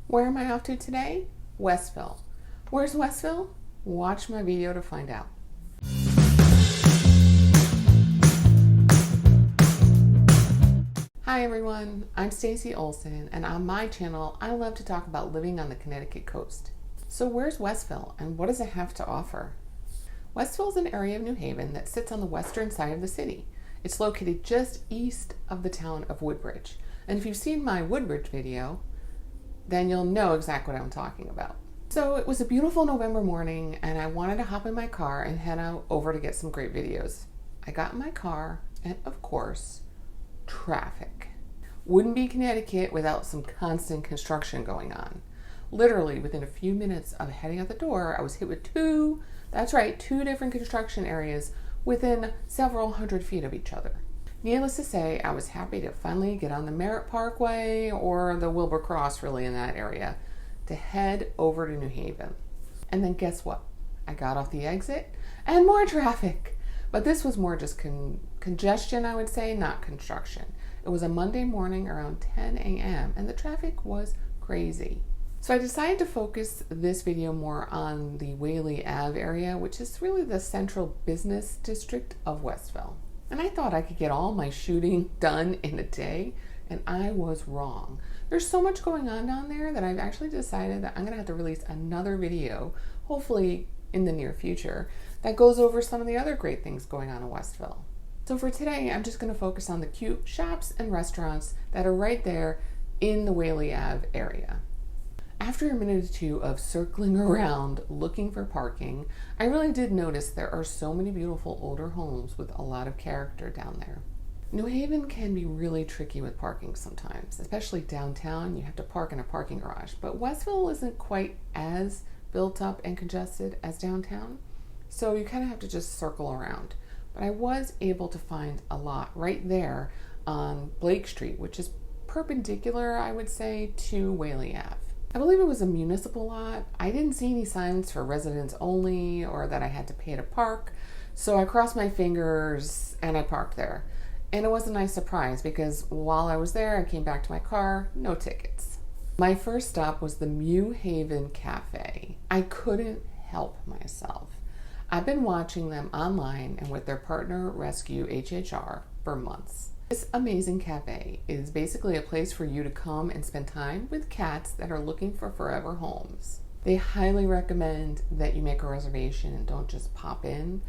Where am I off to today? Westville. Where's Westville? Watch my video to find out. Hi everyone, I'm Stacy Olson, and on my channel I love to talk about living on the Connecticut coast. So where's Westville and what does it have to offer? Westville is an area of New Haven that sits on the western side of the city. It's located just east of the town of Woodbridge. And if you've seen my Woodbridge video, then you'll know exactly what I'm talking about. So it was a beautiful November morning and I wanted to hop in my car and head over to get some great videos. I got in my car and of course, traffic. Wouldn't be Connecticut without some constant construction going on. Literally within a few minutes of heading out the door, I was hit with two different construction areas within several hundred feet of each other. Needless to say, I was happy to finally get on the Merritt Parkway or the Wilbur Cross, really in that area, to head over to New Haven. And then guess what? I got off the exit and more traffic. But this was more just congestion, I would say, not construction. It was a Monday morning around 10 a.m. and the traffic was crazy. So I decided to focus this video more on the Whaley Ave area, which is really the central business district of Westville. And I thought I could get all my shooting done in a day, and I was wrong. There's so much going on down there that I've actually decided that I'm gonna have to release another video, hopefully in the near future, that goes over some of the other great things going on in Westville. So for today, I'm just gonna focus on the cute shops and restaurants that are right there in the Whaley Ave area. After a minute or two of circling around looking for parking, I really did notice there are so many beautiful older homes with a lot of character down there. New Haven can be really tricky with parking sometimes, especially downtown. You have to park in a parking garage, but Westville isn't quite as built up and congested as downtown, so you kind of have to just circle around. But I was able to find a lot right there on Blake Street, which is perpendicular, I would say, to Whaley Ave. I believe it was a municipal lot. I didn't see any signs for residents only or that I had to pay to park. So I crossed my fingers and I parked there. And it was a nice surprise because while I was there, I came back to my car, no tickets. My first stop was the New Haven Cafe. I couldn't help myself. I've been watching them online and with their partner Rescue HHR for months. This amazing cafe is basically a place for you to come and spend time with cats that are looking for forever homes. They highly recommend that you make a reservation and don't just pop in,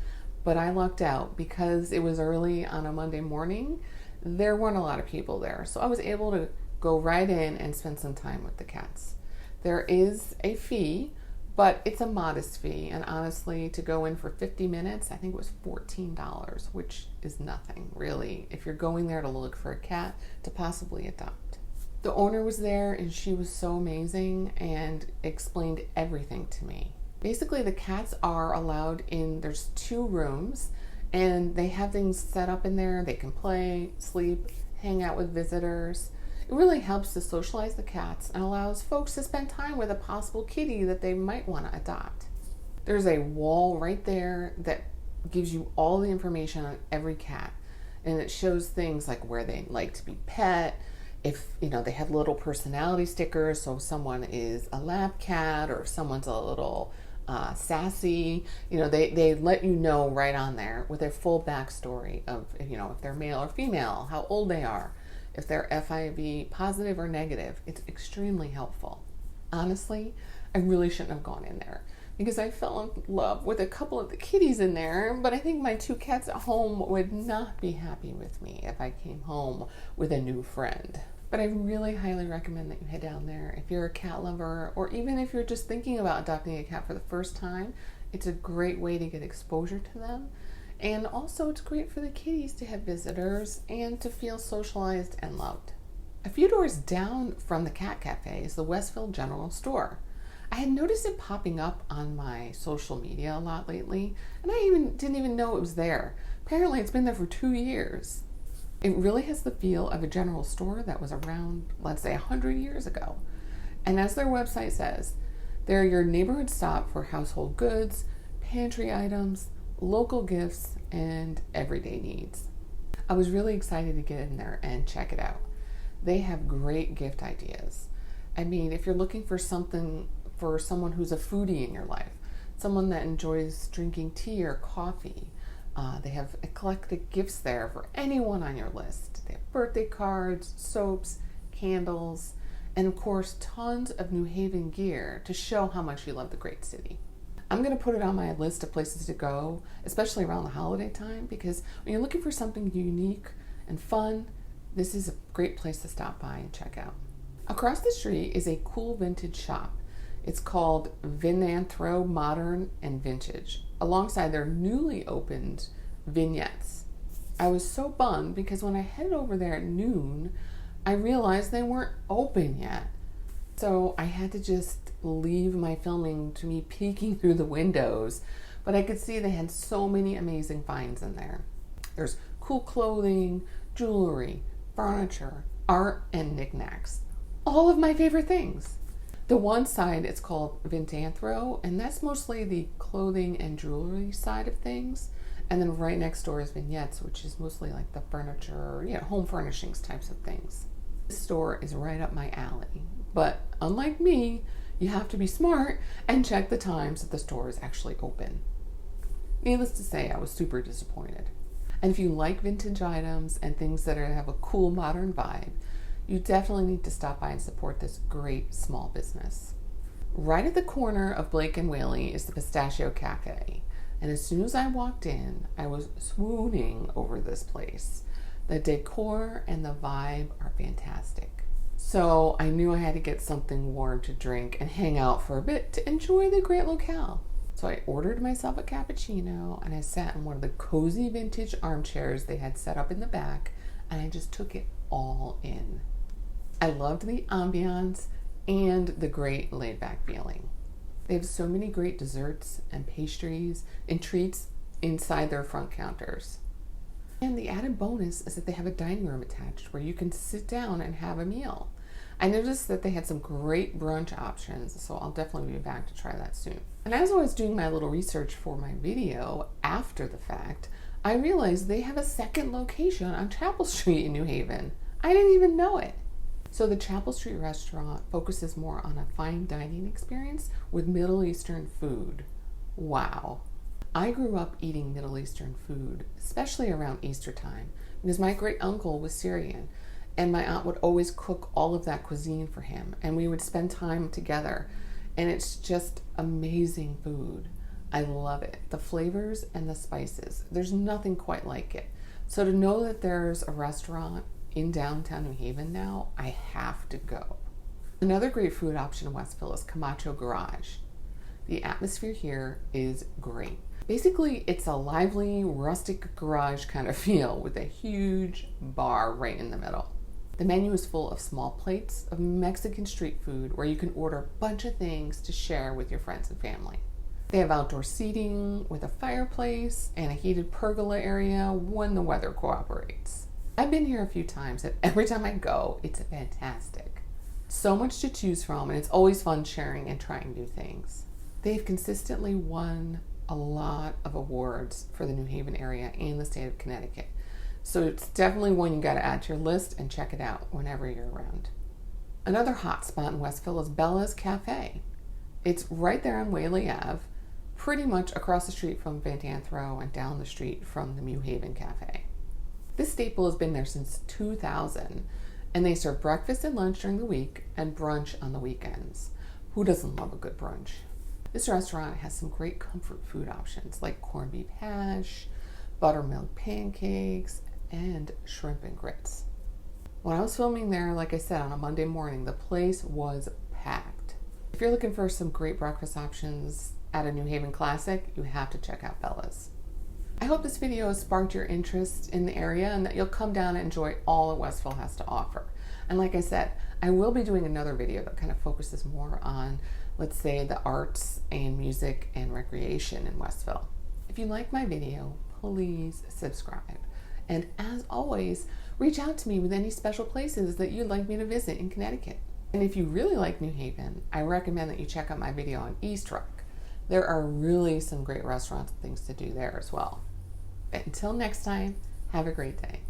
but I lucked out because it was early on a Monday morning. There weren't a lot of people there, so I was able to go right in and spend some time with the cats. There is a fee, but it's a modest fee, and honestly, to go in for 50 minutes, I think it was $14, which is nothing, really, if you're going there to look for a cat to possibly adopt. The owner was there, and she was so amazing and explained everything to me. Basically, the cats are allowed in, there's 2 rooms, and they have things set up in there. They can play, sleep, hang out with visitors. It really helps to socialize the cats and allows folks to spend time with a possible kitty that they might want to adopt. There's a wall right there that gives you all the information on every cat, and it shows things like where they like to be pet, if they have little personality stickers, so if someone is a lab cat or if someone's a little sassy, they let you know right on there with their full backstory of if they're male or female, how old they are, if they're FIV positive or negative. It's extremely helpful. Honestly, I really shouldn't have gone in there because I fell in love with a couple of the kitties in there, but I think my 2 cats at home would not be happy with me if I came home with a new friend. But I really highly recommend that you head down there. If you're a cat lover, or even if you're just thinking about adopting a cat for the first time, it's a great way to get exposure to them. And also it's great for the kitties to have visitors and to feel socialized and loved. A few doors down from the cat cafe is the Westville General Store. I had noticed it popping up on my social media a lot lately, and I didn't even know it was there. Apparently it's been there for 2 years. It really has the feel of a general store that was around, let's say, 100 years ago. And as their website says, they're your neighborhood stop for household goods, pantry items, local gifts, and everyday needs. I was really excited to get in there and check it out. They have great gift ideas. I mean, if you're looking for something for someone who's a foodie in your life, someone that enjoys drinking tea or coffee, they have eclectic gifts there for anyone on your list. They have birthday cards, soaps, candles, and of course, tons of New Haven gear to show how much you love the great city. I'm going to put it on my list of places to go, especially around the holiday time, because when you're looking for something unique and fun, this is a great place to stop by and check out. Across the street is a cool vintage shop. It's called Vinanthro Modern and Vintage, alongside their newly opened vignettes. I was so bummed because when I headed over there at noon, I realized they weren't open yet. So I had to just leave my filming to me peeking through the windows, but I could see they had so many amazing finds in there. There's cool clothing, jewelry, furniture, art, and knickknacks. All of my favorite things. The one side it's called Vinanthro, and that's mostly the clothing and jewelry side of things. And then right next door is Vignettes, which is mostly like the furniture, home furnishings types of things. This store is right up my alley. But unlike me, you have to be smart and check the times that the store is actually open. Needless to say, I was super disappointed. And if you like vintage items and things that have a cool modern vibe, you definitely need to stop by and support this great small business. Right at the corner of Blake and Whaley is the Pistachio Cafe. And as soon as I walked in, I was swooning over this place. The decor and the vibe are fantastic. So I knew I had to get something warm to drink and hang out for a bit to enjoy the great locale. So I ordered myself a cappuccino and I sat in one of the cozy vintage armchairs they had set up in the back, and I just took it all in. I loved the ambiance and the great laid-back feeling. They have so many great desserts and pastries and treats inside their front counters. And the added bonus is that they have a dining room attached where you can sit down and have a meal. I noticed that they had some great brunch options, so I'll definitely be back to try that soon. And as I was doing my little research for my video after the fact, I realized they have a second location on Chapel Street in New Haven. I didn't even know it. So the Chapel Street restaurant focuses more on a fine dining experience with Middle Eastern food. Wow. I grew up eating Middle Eastern food, especially around Easter time, because my great uncle was Syrian, and my aunt would always cook all of that cuisine for him, and we would spend time together, and it's just amazing food. I love it. The flavors and the spices. There's nothing quite like it. So to know that there's a restaurant in downtown New Haven now, I have to go. Another great food option in Westville is Camacho Garage. The atmosphere here is great. Basically, it's a lively, rustic garage kind of feel with a huge bar right in the middle. The menu is full of small plates of Mexican street food where you can order a bunch of things to share with your friends and family. They have outdoor seating with a fireplace and a heated pergola area when the weather cooperates. I've been here a few times, and every time I go, it's fantastic. So much to choose from, and it's always fun sharing and trying new things. They've consistently won a lot of awards for the New Haven area and the state of Connecticut. So it's definitely one you got to add to your list and check it out whenever you're around. Another hot spot in Westville is Bella's Cafe. It's right there on Whaley Ave, pretty much across the street from Vinanthro and down the street from the New Haven Cafe. This staple has been there since 2000, and they serve breakfast and lunch during the week and brunch on the weekends. Who doesn't love a good brunch? This restaurant has some great comfort food options like corned beef hash, buttermilk pancakes, and shrimp and grits. When I was filming there, like I said, on a Monday morning, the place was packed. If you're looking for some great breakfast options at a New Haven classic, you have to check out Bella's. I hope this video has sparked your interest in the area and that you'll come down and enjoy all that Westville has to offer. And like I said, I will be doing another video that kind of focuses more on, let's say, the arts and music and recreation in Westville. If you like my video, please subscribe. And as always, reach out to me with any special places that you'd like me to visit in Connecticut. And if you really like New Haven, I recommend that you check out my video on East Rock. There are really some great restaurants and things to do there as well. But until next time, have a great day.